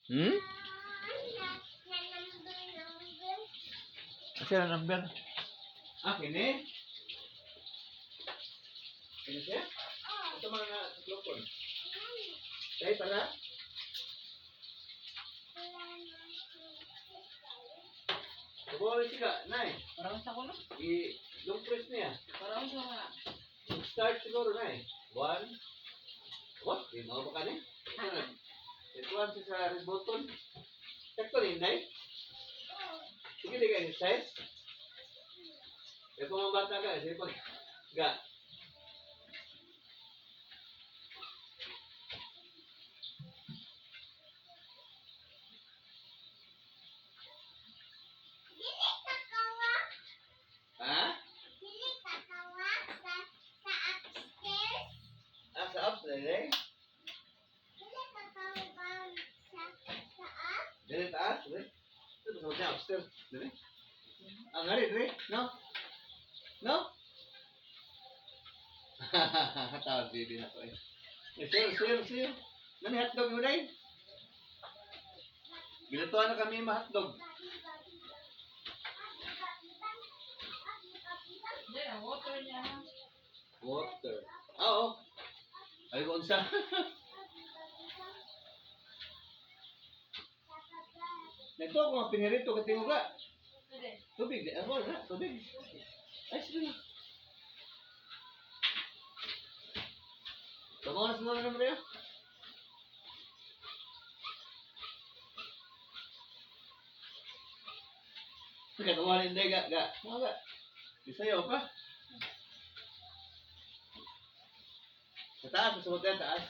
Hmm? Kasi ang number. Ah, kini? Kini siya? Ito mga tuklopon. Dahil pala? Kabawa siya, nay. Parang sa kulo. I-long press niya. Parang sa mga. Start siguro, nay. 1. What? Di mo ba ka niya? Ito ang sa red button. Sakto rin, nay. Sige, di ka exercise. Kung mga bata ka, sige pag ga. Ha? Ah, sa upstairs eh? Dili taas, eh? Ito ba sa upstairs? Dili? Ah, nga rin, eh? No? No? Tawag din ako eh. Sir. Nani hotdog mo dahil? Ginatuan na kami ma-hotdog. Hindi, water niya. Water. Oo. Ay, kung sa. Ito ako mga pinirito ka tinguga. Tubig. Ako na. Tubig. Ay, sige. Tama na semua naman rin. Sige, tawarin hindi. Ga. Mga ga. Isayaw pa. Sa taas. Sa hotel taas.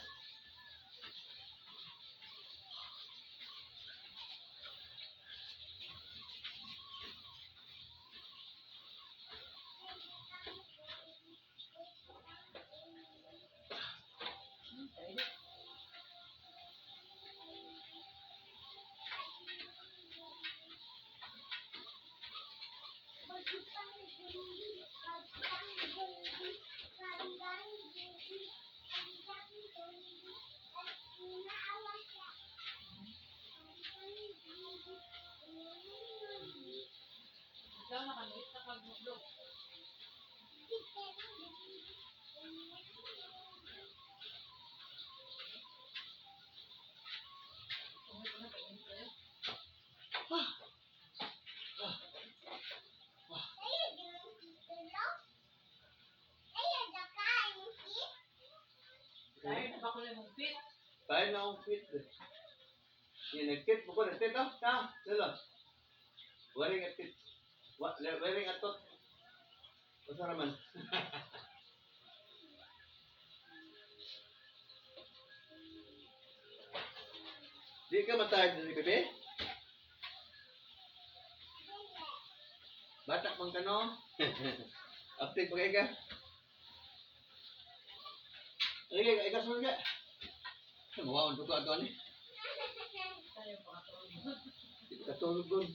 Ikaw nakamit sa pagbublok. Dahil napakulay mong fit. Tayo na akong fit. Yan, nag-fit. Buko, nag-fit. Ta. Silo. Wearing a fit. Wearing a tot. Basta naman. Di ka matayad na ni bebe? Batak mang ka no? Update pa kayo ka? Ay, kasunod ka. Mawawang tuto ato ni. Tayo pa katulog. Di ka katulog doon.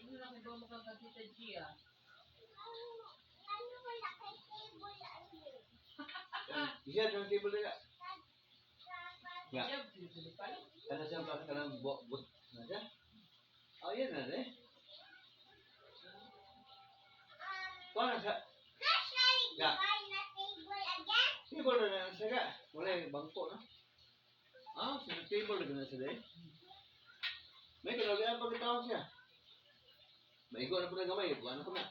Ano lang kung mo kang Tita Gia? Bisa dalam table dia. Ya. Siya, bibili pa rin. Ada siapa sekarang buat aja. Oh iya nade. Kau nak? Ya. Table na saya. Boleh bangko na. Ah, sa table na sa day. May kalagayan pa kita siya. Maigo na po na gamay. Buwan ko na.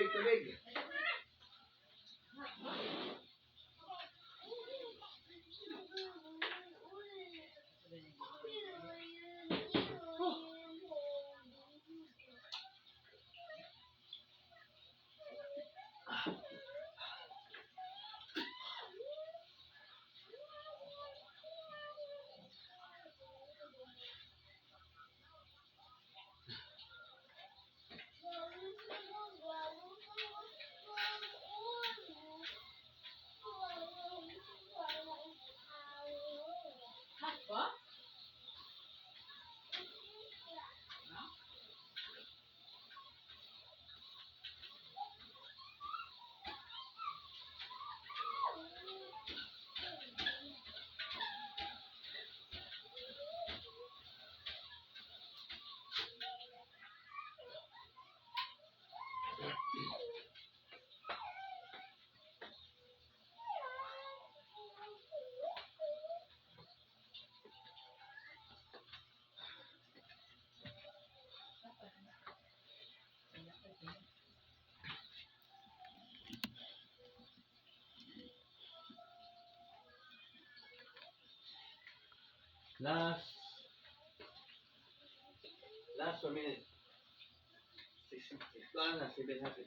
Tubig, tubig. Hot ba? Last 1 minute. 700.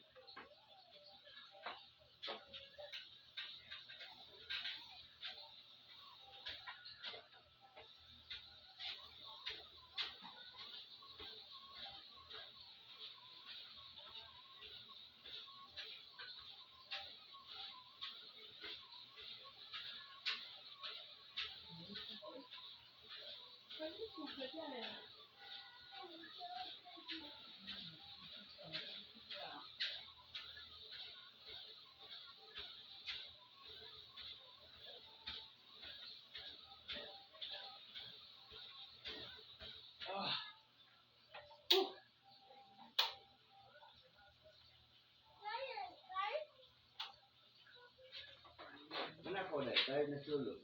Mana ko na? Tayo na sulog.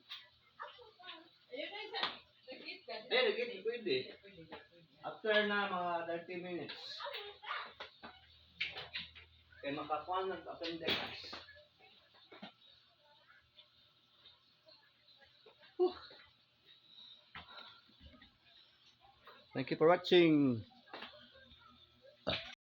Ayun na isa. Nag-eat ka. Nag-eat, pwede. Pwede. After na mga 30 minutes. Kaya makakuha ng appendix. Thank you for watching.